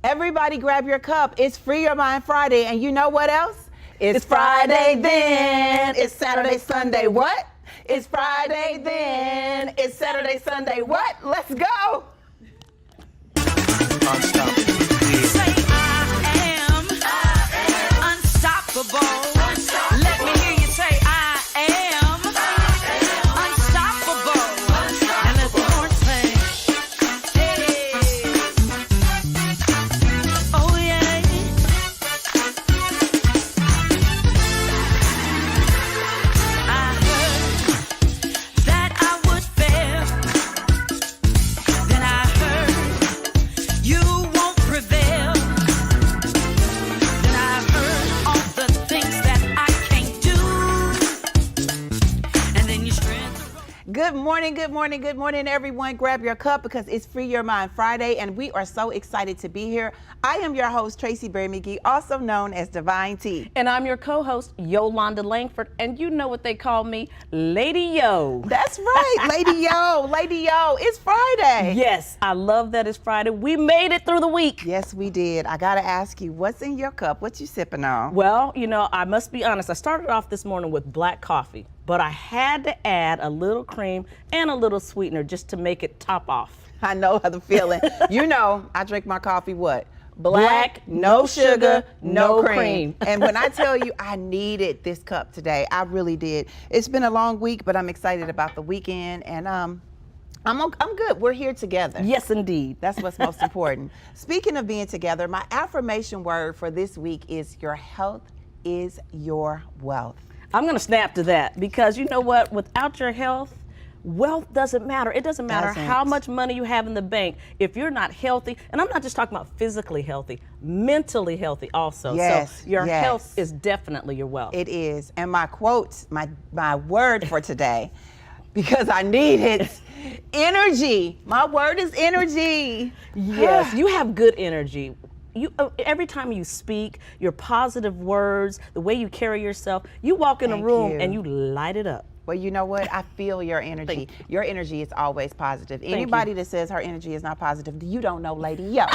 Everybody grab your cup. It's Free Your Mind Friday. And you know what else? It's Friday then. It's Saturday, Sunday. What? It's Friday then. It's Saturday, Sunday. What? Let's go. Say I am unstoppable. Let me hear you say I am unstoppable. And let the Lord say, hey. Oh yeah. I heard that I would fail. Then I heard you won't prevail. Then I heard all the things that I can't do. And then you strength. Good morning, good morning, good morning, everyone. Grab your cup because it's Free Your Mind Friday, and we are so excited to be here. I am your host, Tracy Berry McGee, also known as Divine T. And I'm your co-host, Yolanda Langford, and you know what they call me, Lady Yo. That's right, Lady Yo, Lady Yo. It's Friday. Yes, I love that it's Friday. We made it through the week. Yes, we did. I gotta ask you, what's in your cup? What you sipping on? Well, you know, I must be honest. I started off this morning with black coffee, but I had to add a little cream and a little sweetener just to make it top off. I know how the feeling. You know, I drink my coffee what? Black, no sugar, no cream. And when I tell you I needed this cup today, I really did. It's been a long week, but I'm excited about the weekend, and I'm good. We're here together. Yes, indeed. That's what's most important. Speaking of being together, my affirmation word for this week is your health is your wealth. I'm going to snap to that because you know what? Without your health, wealth doesn't matter. It doesn't matter how much money you have in the bank. If you're not healthy, and I'm not just talking about physically healthy, mentally healthy also. Yes, so your yes. health is definitely your wealth. It is. And my quotes, my word for today, because I need it, energy. My word is energy. Yes, you have good energy. You, every time you speak, your positive words, the way you carry yourself, you walk in a room and you light it up. Well, you know what? I feel your energy. Your energy is always positive. Anybody that says her energy is not positive, you don't know Lady Yo.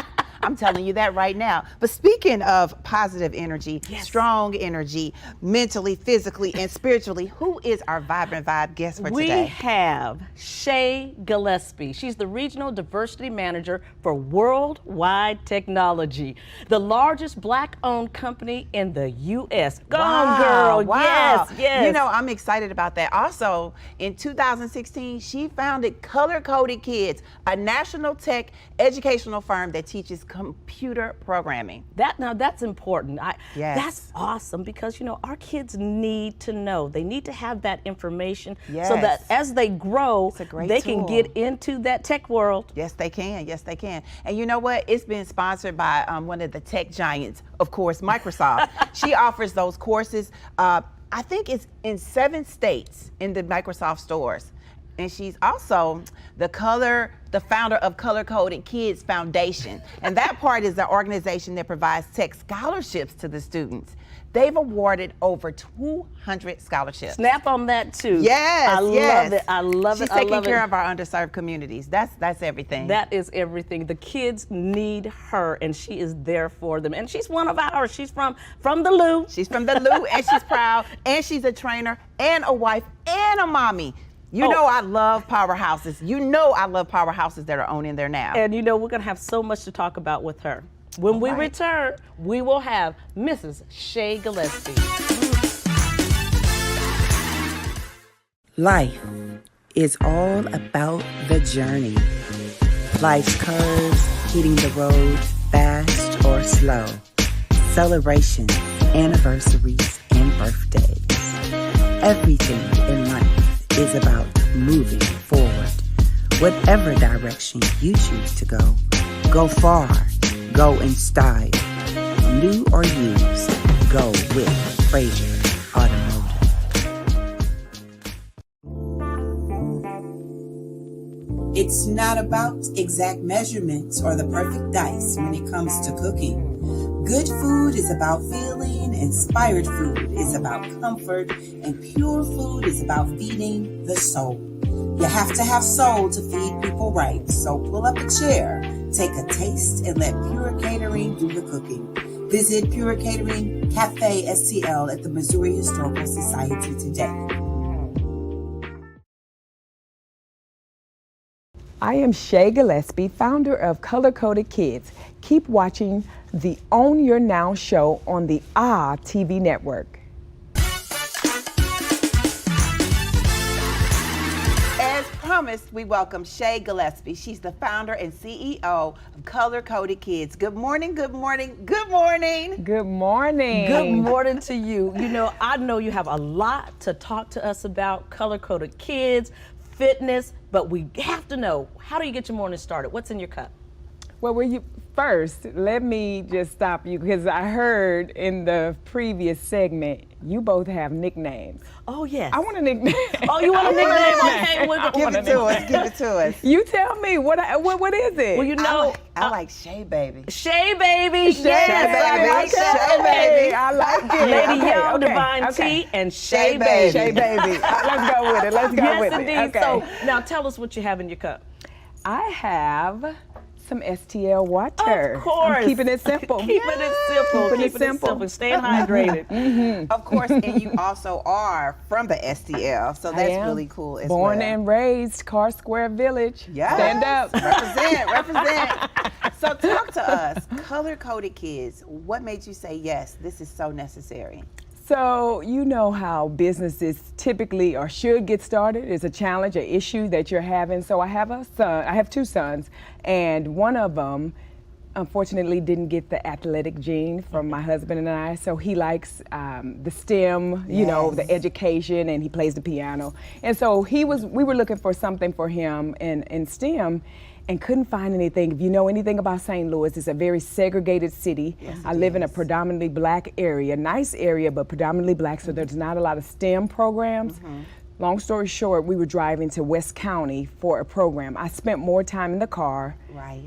I'm telling you that right now. But speaking of positive energy, strong energy, mentally, physically, and spiritually, who is our Vibrant Vibe guest for today? We have Shay Gillespie. She's the Regional Diversity Manager for Worldwide Technology, the largest Black-owned company in the U.S. Go on, girl. Wow. Yes, yes. You know, I'm excited about that. Also, in 2016, she founded Color Coded Kids, a national tech educational firm that teaches computer programming. That's important. Yes. That's awesome because, you know, our kids need to know. They need to have that information so Yes. that as they grow, they can get into that tech world. Yes, they can. Yes, they can. And you know what? It's been sponsored by one of the tech giants, of course, Microsoft. She offers those courses. I think it's in 7 states in the Microsoft stores. And she's also the founder of Color Coded Kids Foundation. And that part is the organization that provides tech scholarships to the students. They've awarded over 200 scholarships. Snap on that too. Yes, I love it. I love it. She's taking care of our underserved communities. That's everything. That is everything. The kids need her, and she is there for them. And she's one of ours. She's from the Lou. She's from the Lou, and she's proud, and she's a trainer, and a wife, and a mommy. You know I love powerhouses. You know I love powerhouses that are on in there now. And you know we're going to have so much to talk about with her. When we return, we will have Mrs. Shay Gillespie. Life is all about the journey. Life's curves, hitting the road fast or slow. Celebrations, anniversaries, and birthdays. Everything in life is about moving forward. Whatever direction you choose to go far, go in style. New or used, go with Fraser Automotive. It's not about exact measurements or the perfect dice when it comes to cooking. Good food is about feeling, inspired food is about comfort, and pure food is about feeding the soul. You have to have soul to feed people right, so pull up a chair, Take a taste and let Pure Catering do the cooking. Visit Pure Catering Cafe STL at the Missouri Historical Society today. I am Shay Gillespie, founder of Color Coded Kids. Keep watching the Own Your Now show on the TV network. As promised, we welcome Shay Gillespie. She's the founder and CEO of Color Coded Kids. Good morning, good morning, good morning. Good morning. Good morning to you. You know, I know you have a lot to talk to us about, Color Coded Kids, fitness, but we have to know, how do you get your morning started? What's in your cup? Well, first, let me just stop you because I heard in the previous segment, you both have nicknames. Oh, yes. I want a nickname. Oh, you want a nickname? Okay, Give it to us, give it to us. You tell me, what is it? Well, you know, I like Shay Baby. Shay Baby. Shay Yes, Baby. I like Shay that. Baby. I like it. Lady Okay, Young, okay, Divine okay. T, and Shay Shay Baby. Baby. Shay Baby. Let's go with it. Let's go Yes, with indeed. it. Okay. So now tell us what you have in your cup. I have some STL water. Of course. I'm keeping it simple. Keeping it simple. Keeping it Keeping it simple. simple. Staying hydrated. Of course, and you also are from the STL, so I that's am. really cool as Born well. and raised, Car Square Village. Yes. Stand up. Represent. So talk to us, Color Coded Kids. What made you say, yes, this is so necessary? So you know how businesses typically or should get started. It's a challenge, an issue that you're having. So I have two sons, and one of them unfortunately didn't get the athletic gene from my husband and I. So he likes the STEM, you know, the education, and he plays the piano. And so we were looking for something for him in STEM, and couldn't find anything. If you know anything about St. Louis, it's a very segregated city. Yes, I live in a predominantly black area, nice area, but predominantly black, so there's not a lot of STEM programs. Long story short, we were driving to West County for a program. I spent more time in the car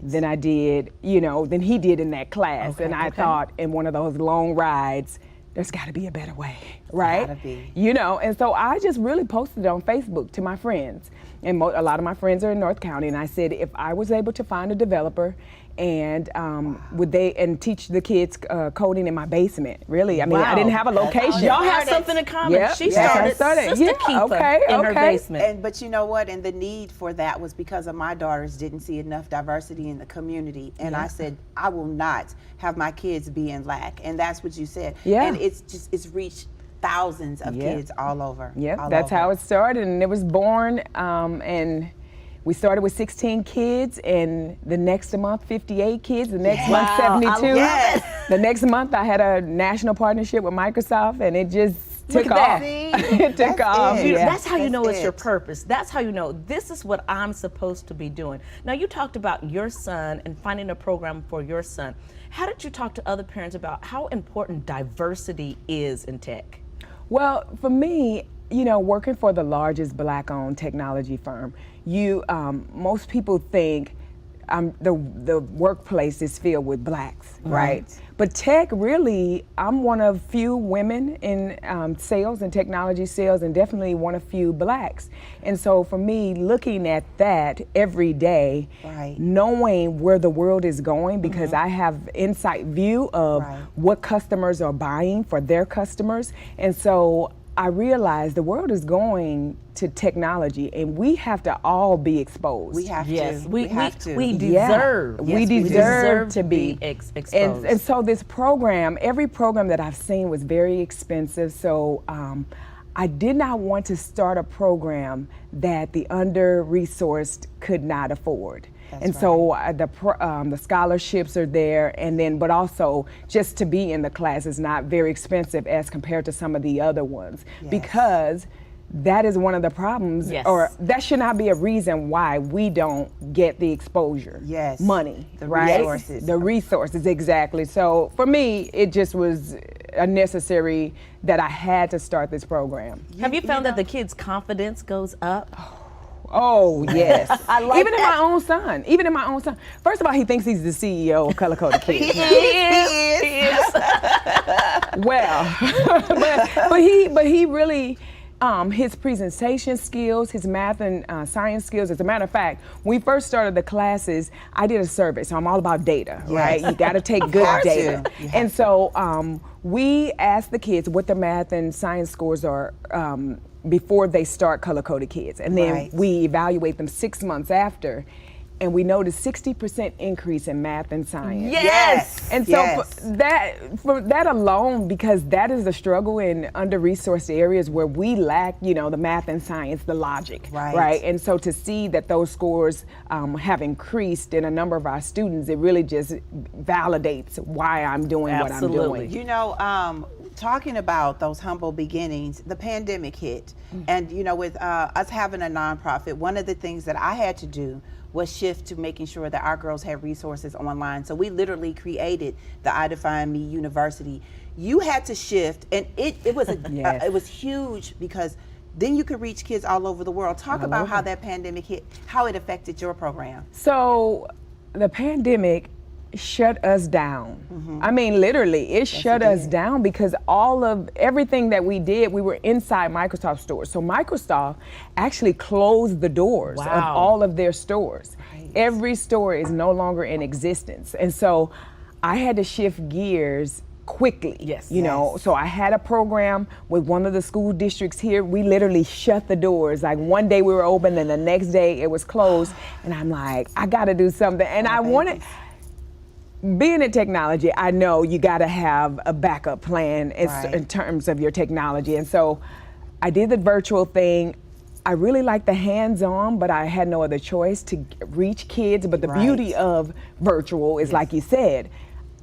than I did, than he did in that class. And I thought in one of those long rides, there's gotta be a better way, right? Gotta be. And so I just really posted it on Facebook to my friends. And a lot of my friends are in North County, and I said if I was able to find a developer and teach the kids coding in my basement. Really, I mean, I didn't have a location. Y'all have something in common. Yep, She that's started how I Sister Keeper in her basement. But you know what? And the need for that was because of my daughters didn't see enough diversity in the community. And I said, I will not have my kids be in lack. And that's what you said. Yeah. And it's reached thousands of kids all over. Yeah, that's how it started, and it was born, and we started with 16 kids, and the next month, 58 kids, the next month, 72. The next month, I had a national partnership with Microsoft, and it just took off. It took off. That's how you know it's your purpose. That's how you know this is what I'm supposed to be doing. Now, you talked about your son and finding a program for your son. How did you talk to other parents about how important diversity is in tech? Well, for me, working for the largest black-owned technology firm, most people think the workplace is filled with blacks, right? But tech, really, I'm one of few women in sales and technology sales, and definitely one of few blacks. And so for me, looking at that every day, knowing where the world is going, because I have insight view of what customers are buying for their customers. And so I realized the world is going to technology, and we have to all be exposed. We have to. We have to. We deserve. We deserve to be exposed. And so this program, every program that I've seen was very expensive. So I did not want to start a program that the under-resourced could not afford. So the scholarships are there, but also just to be in the class is not very expensive as compared to some of the other ones, because that is one of the problems, or that should not be a reason why we don't get the exposure. Money, resources. The resources, exactly. So for me, it just was a necessary that I had to start this program. Have you found that the kids' confidence goes up? Oh, yes. Even in my own son. First of all, he thinks he's the CEO of Color Coded Kids. He is. Well, but he really, his presentation skills, his math and science skills. As a matter of fact, when we first started the classes, I did a survey, so I'm all about data, right? You got to take good data. And so we asked the kids what their math and science scores are before they start color-coded kids. And then we evaluate them 6 months after. And we noticed 60% increase in math and science. Yes. And so for that alone, because that is the struggle in under-resourced areas where we lack, the math and science, the logic, right? And so to see that those scores have increased in a number of our students, it really just validates why I'm doing what I'm doing. Talking about those humble beginnings, the pandemic hit. And, with us having a nonprofit, one of the things that I had to do was shift to making sure that our girls had resources online. So we literally created the I Define Me University. You had to shift, and it was it was huge because then you could reach kids all over the world. Talk about how that pandemic hit, how it affected your program. So the pandemic shut us down. I mean, literally, it shut us down because everything that we did, we were inside Microsoft stores. So Microsoft actually closed the doors of all of their stores. Every store is no longer in existence. And so I had to shift gears quickly. So I had a program with one of the school districts here. We literally shut the doors. Like one day we were open and the next day it was closed. And I'm like, I gotta do something. And I wanted, being in technology, I know you got to have a backup plan in terms of your technology. And so I did the virtual thing. I really like the hands-on, but I had no other choice to reach kids. But the beauty of virtual is, like you said,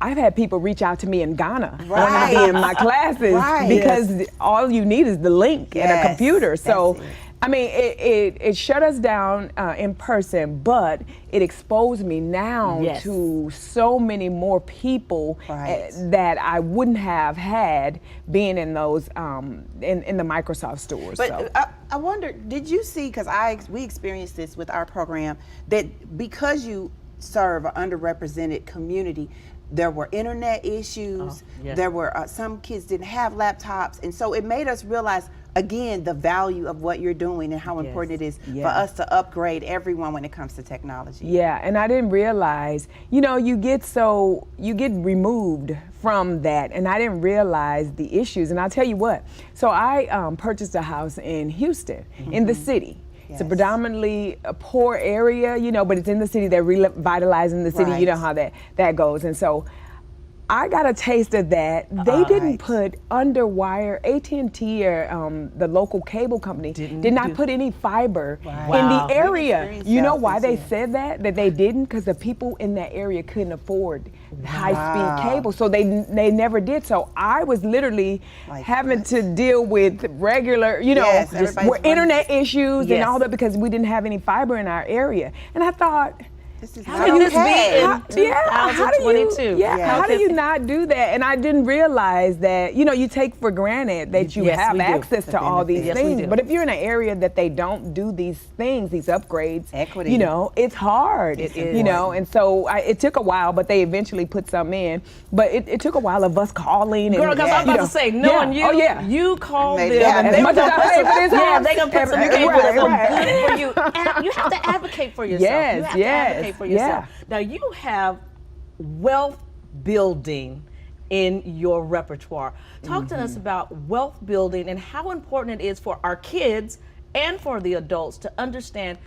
I've had people reach out to me in Ghana wanting to be in my classes because all you need is the link and a computer. So I mean, it shut us down in person, but it exposed me now to so many more people that I wouldn't have had being in those in the Microsoft stores. But I wonder, did you see? Because we experienced this with our program, that because you serve an underrepresented community, there were internet issues. There were some kids didn't have laptops, and so it made us realize again the value of what you're doing and how important it is for us to upgrade everyone when it comes to technology. Yeah, and I didn't realize, you get removed from that, and I didn't realize the issues. And I'll tell you what. So I purchased a house in Houston, in the city. It's a predominantly a poor area, but it's in the city. They're revitalizing the city. You know how that goes. And so I got a taste of that. They didn't put underwire, AT&T or the local cable company did not put any fiber in the area. You know why they said that they didn't? Because the people in that area couldn't afford high-speed cable, so they never did. So I was literally having to deal with regular, internet issues and all that because we didn't have any fiber in our area. And I thought, how can this be in 2022? How do you not do that? And I didn't realize that, you take for granted that you have access to all these things. But if you're in an area that they don't do these things, these upgrades, equity, it's hard, and so it took a while, but they eventually put some in. But it took a while of us calling. Girl, because I'm about to say, knowing you, you called them. As much as I pay for this house, they going to put some cable that's good for you. And you have to advocate for yourself. You have to advocate for yourself. Now you have wealth building in your repertoire. Talk to us about wealth building and how important it is for our kids and for the adults to understand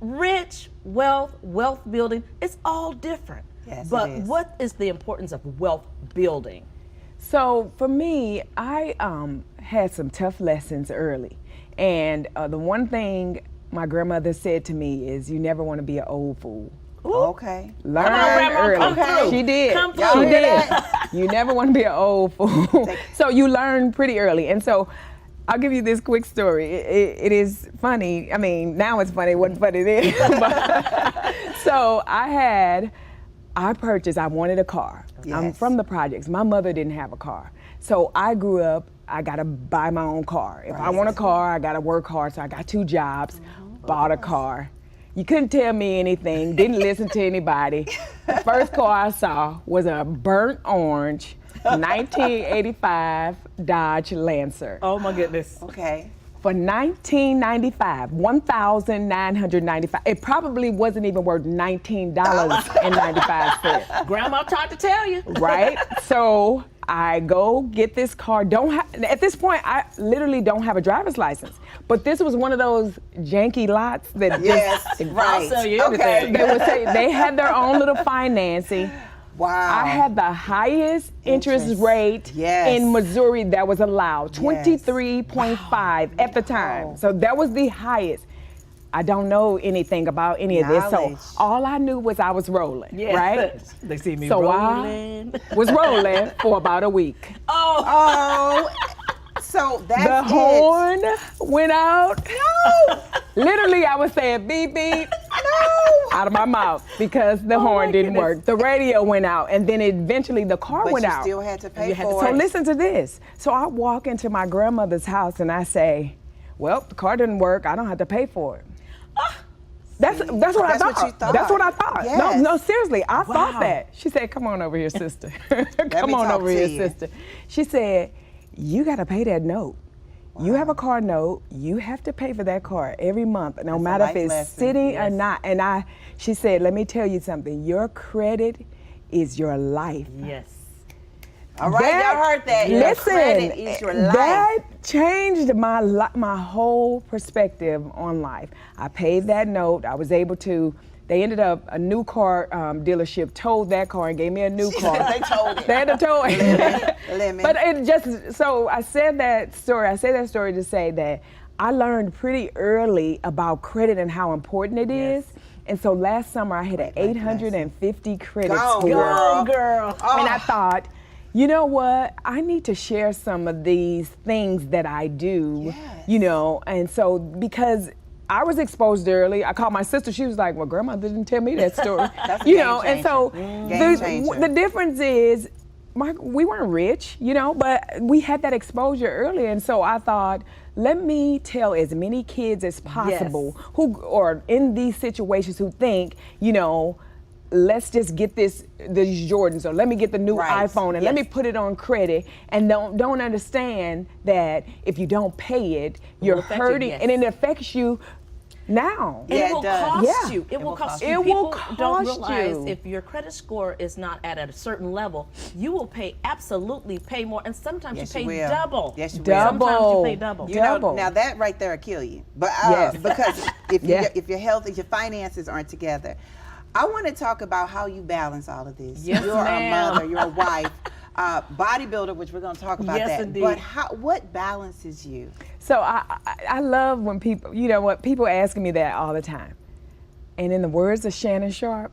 rich wealth building. It's all different. But what is the importance of wealth building? So for me, I had some tough lessons early. And the one thing my grandmother said to me is, you never want to be an old fool. Ooh. Okay. Learn come on, Grandma, early. Come through. She did. Come through. She did. You never want to be an old fool. So you learn pretty early. And so I'll give you this quick story. It is funny. I mean, now it's funny. It wasn't funny then. So I wanted a car. I'm from the projects. My mother didn't have a car. So I grew up, I got to buy my own car. If I want a car, I got to work hard. So I got 2 jobs, bought a car. You couldn't tell me anything, didn't listen to anybody. The first car I saw was a burnt orange 1985 Dodge Lancer. Oh my goodness. Okay. For $19.95, $1,995. It probably wasn't even worth $19.95. Grandma tried to tell you. Right? So I go get this car. At this point, I literally don't have a driver's license. But this was one of those janky lots that I'll sell you everything. they would say they had their own little financing. Wow. I had the highest interest rate in Missouri that was allowed, 23.5 at the time. So that was the highest. I don't know anything about any of this, so all I knew was I was rolling, right? They see me rolling. I was rolling for about a week. So that's the horn went out. No. Literally, I was saying beep beep. No. Out of my mouth because the horn didn't work. The radio went out, and then eventually the car went out. But you still had to pay for So it. listen to this. So I walk into my grandmother's house and I say, "Well, the car didn't work. I don't have to pay for it." That's what I thought. What you thought. That's what I thought. Yes. No, seriously, I thought that. She said, "Come on over here, sister. Come on over here, sister." She said, "You got to pay that note. You have a car note. You have to pay for that car every month, no matter if it's sitting or not." And she said, "Let me tell you something. Your credit is your life." Yes. All right, y'all heard that. Your credit is your life. That changed my whole perspective on life. I paid that note. I was able to. They ended up, a new car dealership towed that car and gave me a new car. They told it. They had to tow it. Lemon. But it just, so I say that story to say that I learned pretty early about credit and how important it is. And so last summer I had an 850 credit score. Go, girl. And I thought, you know what? I need to share some of these things that I do, and so because I was exposed early. I called my sister. She was like, "Well, Grandma didn't tell me that story." That's And so the difference is, we weren't rich, but we had that exposure early. And so I thought, let me tell as many kids as possible who are in these situations who think, let's just get these Jordans, or let me get the new iPhone and let me put it on credit, and don't understand that if you don't pay it, you're hurting and it affects you now. And it will cost you. It will cost you. People don't realize you. if your credit score is not at a certain level, you will absolutely pay more, and sometimes you pay double. Yes, you will. Sometimes you pay double. Now that right there will kill you. But because if your health, if your finances aren't together. I want to talk about how you balance all of this. Yes, you're a mother, you're a wife, bodybuilder, which we're going to talk about that. Indeed. But what balances you? So I love when people, people asking me that all the time. And in the words of Shannon Sharp,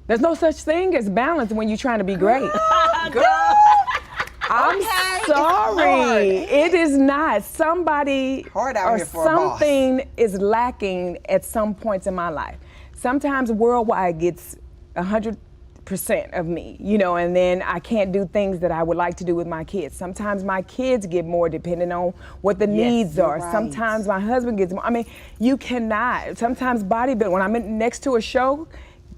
there's no such thing as balance when you're trying to be great. Girl! I'm sorry. It is not. Somebody Hard out or here for a boss. something is lacking at some points in my life. Sometimes Worldwide gets 100% of me, and then I can't do things that I would like to do with my kids. Sometimes my kids get more depending on what the needs are. Right. Sometimes my husband gets more. I mean, you cannot. Sometimes bodybuilding, when I'm next to a show,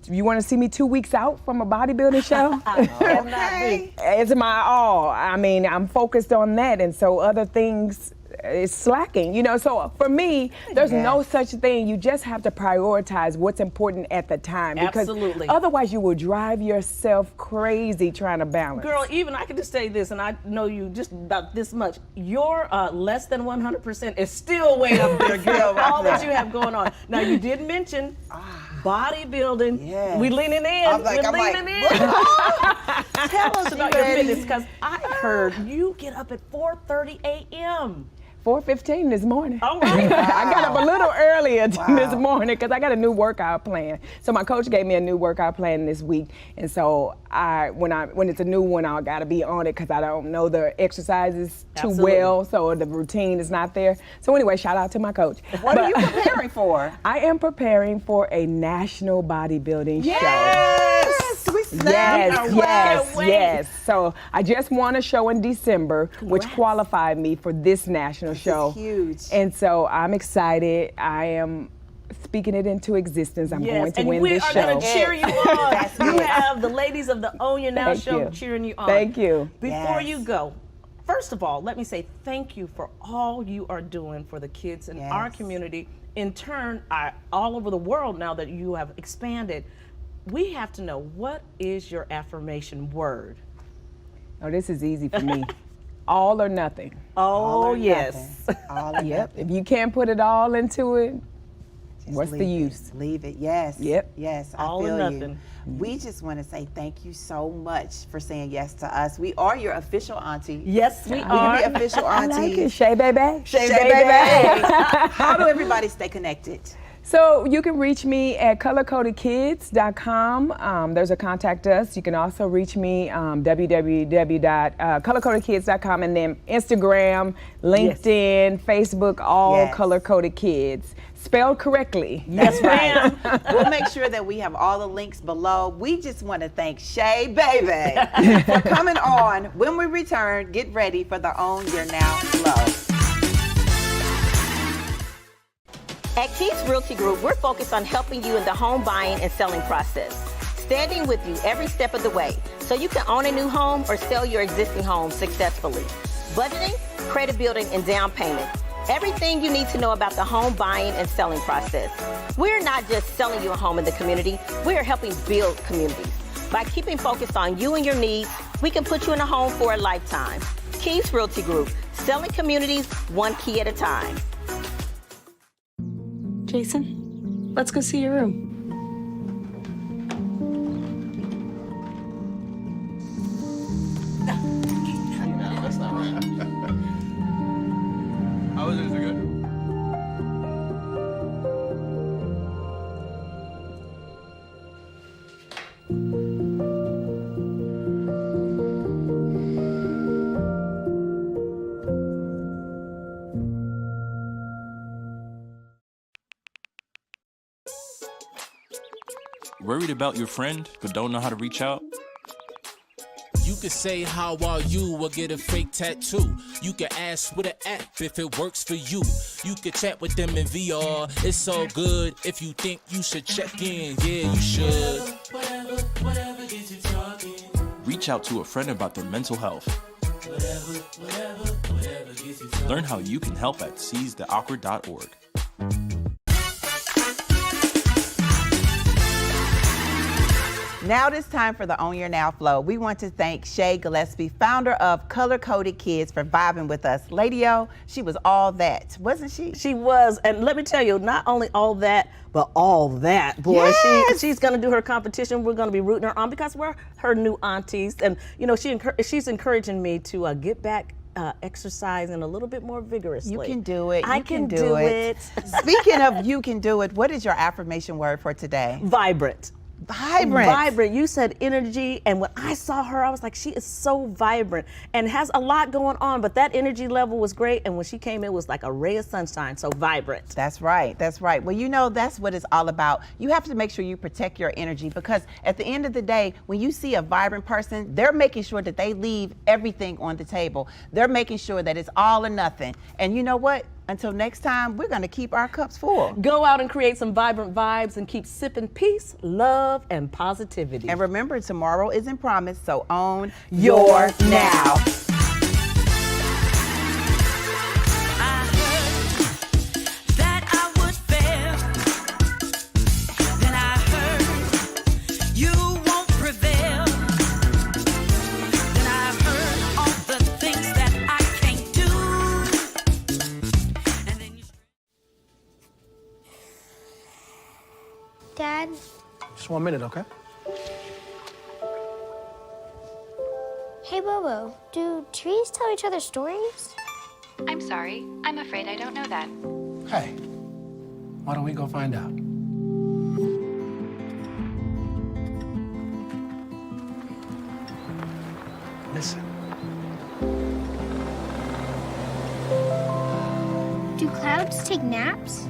you want to see me 2 weeks out from a bodybuilding show? Okay. It's my all. I mean, I'm focused on that, and so other things is slacking, So for me, there's no such thing. You just have to prioritize what's important at the time. Because Absolutely. Otherwise, you will drive yourself crazy trying to balance. Girl, even I can just say this, and I know you just about this much. Your less than 100% is still way up there, girl. All that you have going on. Now, you did mention bodybuilding. Yes. We leaning in. We're leaning in. Tell us about your fitness, because I heard you get up at 4:30 a.m. 4:15 this morning. All right. I got up a little earlier this morning because I got a new workout plan. So my coach gave me a new workout plan this week, and so when it's a new one, I got to be on it because I don't know the exercises too well, so the routine is not there. So anyway, shout out to my coach. What are you preparing for? I am preparing for a national bodybuilding show. Yes, we Yes. So I just won a show in December, which qualified me for this national show. It's huge. And so I'm excited. I am speaking it into existence. I'm going to win this show. And we are going to cheer you on. You have the ladies of the Own Your Now show cheering you on. Thank you. Before you go, first of all, let me say thank you for all you are doing for the kids in our community. In turn, all over the world now that you have expanded, we have to know, what is your affirmation word? Oh, this is easy for me. All or nothing. Oh, yes. All or Yep. nothing. If you can't put it all into it, Just what's the leave it. use? Leave it. Yes. Yep. Yes. All I or feel nothing. you. We just want to say thank you so much for saying yes to us. We are your official auntie. Yes, we We are. can be official I like it. aunties. Shay, baby. Shay, Shay, baby. How do everybody stay connected? So you can reach me at colorcodedkids.com. There's a contact us. You can also reach me www.colorcodedkids.com, and then Instagram, LinkedIn, Facebook, all Yes. Color Coded Kids. Spelled correctly. Yes, ma'am. We'll make sure that we have all the links below. We just want to thank Shay, baby, for coming on. When we return, get ready for the Own Your Now Flow. At Keys Realty Group, we're focused on helping you in the home buying and selling process, standing with you every step of the way so you can own a new home or sell your existing home successfully. Budgeting, credit building, and down payment. Everything you need to know about the home buying and selling process. We're not just selling you a home in the community, we are helping build communities. By keeping focused on you and your needs, we can put you in a home for a lifetime. Keys Realty Group, selling communities one key at a time. Jason, let's go see your room. That's not right. How was it? Is it good? Worried about your friend but don't know how to reach out? You could say how are you or get a fake tattoo. You can ask with an app if it works for you. You could chat with them in VR. It's so good. If you think you should check in, yeah, you should. Whatever gets you talking. Reach out to a friend about their mental health. Whatever gets you talking. Learn how you can help at seizetheawkward.org. Now it is time for the Own Your Now Flow. We want to thank Shay Gillespie, founder of Color Coded Kids, for vibing with us. Lady O, she was all that, wasn't she? She was, and let me tell you, not only all that, but all that, boy. Yes. She's gonna do her competition. We're gonna be rooting her on because we're her new aunties, and you know she's encouraging me to get back exercising a little bit more vigorously. You can do it. I You can do it. Speaking of you can do it, what is your affirmation word for today? Vibrant. Vibrant. Vibrant. You said energy, and when I saw her, I was like, she is so vibrant and has a lot going on, but that energy level was great, and when she came in, it was like a ray of sunshine, so vibrant. That's right. That's right. Well, you know, that's what it's all about. You have to make sure you protect your energy, because at the end of the day, when you see a vibrant person, they're making sure that they leave everything on the table. They're making sure that it's all or nothing. And you know what? Until next time, we're going to keep our cups full. Go out and create some vibrant vibes and keep sipping peace, love, and positivity. And remember, tomorrow isn't promised, so own your now. That I would fail. Then I heard you won't prevail. Then I heard all the things that I can't do. And then you... Dad, Just 1 minute, okay? hey Bobo, do trees tell each other stories? I'm sorry. I'm afraid I don't know that. Hey, why don't we go find out? Listen. Do clouds take naps?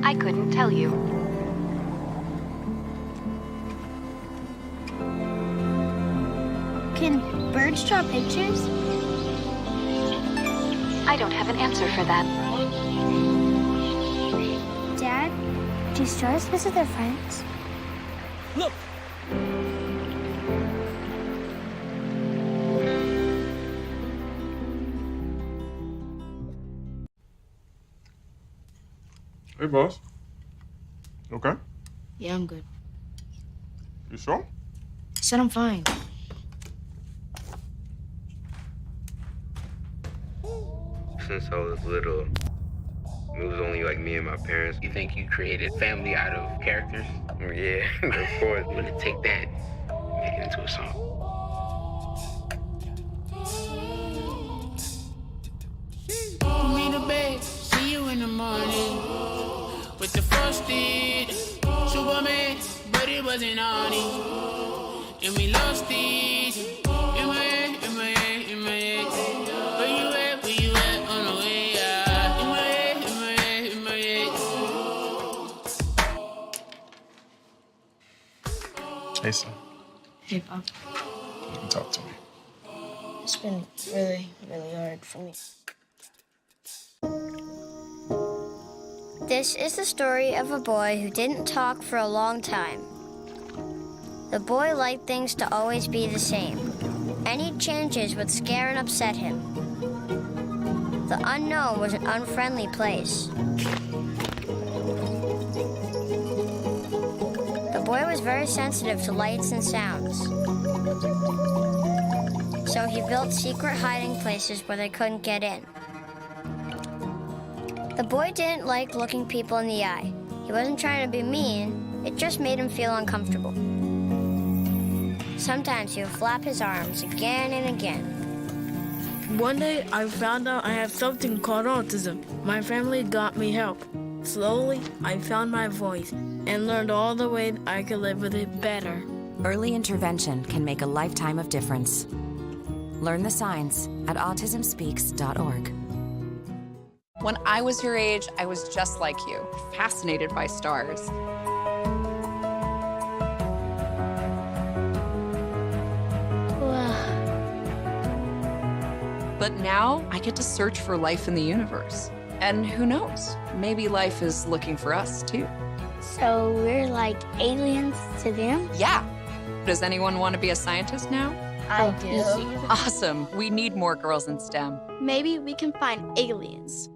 I couldn't tell you. Can birds draw pictures? I don't have an answer for that. Dad, do stars visit their friends? Look. Hey, boss. Okay? Yeah, I'm good. You sure? I said I'm fine. Since I was little, it was only like me and my parents. You think you created family out of characters? Yeah, of course. I'm gonna take that and make it into a song. Put me to bed, see you in the morning. With the frosted Superman, but it wasn't on it. And we lost it. In my head, in my head, in my head. Where you at, where you at, on the way out. In my head, in my head, in my head. Jason, Hey, Pop. you can talk to me. It's been really, really hard for me. This is the story of a boy who didn't talk for a long time. The boy liked things to always be the same. Any changes would scare and upset him. The unknown was an unfriendly place. The boy was very sensitive to lights and sounds. So he built secret hiding places where they couldn't get in. The boy didn't like looking people in the eye. He wasn't trying to be mean, it just made him feel uncomfortable. Sometimes he would flap his arms again and again. One day, I found out I have something called autism. My family got me help. Slowly, I found my voice and learned all the ways I could live with it better. Early intervention can make a lifetime of difference. Learn the signs at autismspeaks.org. When I was your age, I was just like you, fascinated by stars. But now I get to search for life in the universe. And who knows, maybe life is looking for us too. So we're like aliens to them? Yeah. Does anyone want to be a scientist now? I do. Awesome. We need more girls in STEM. Maybe we can find aliens.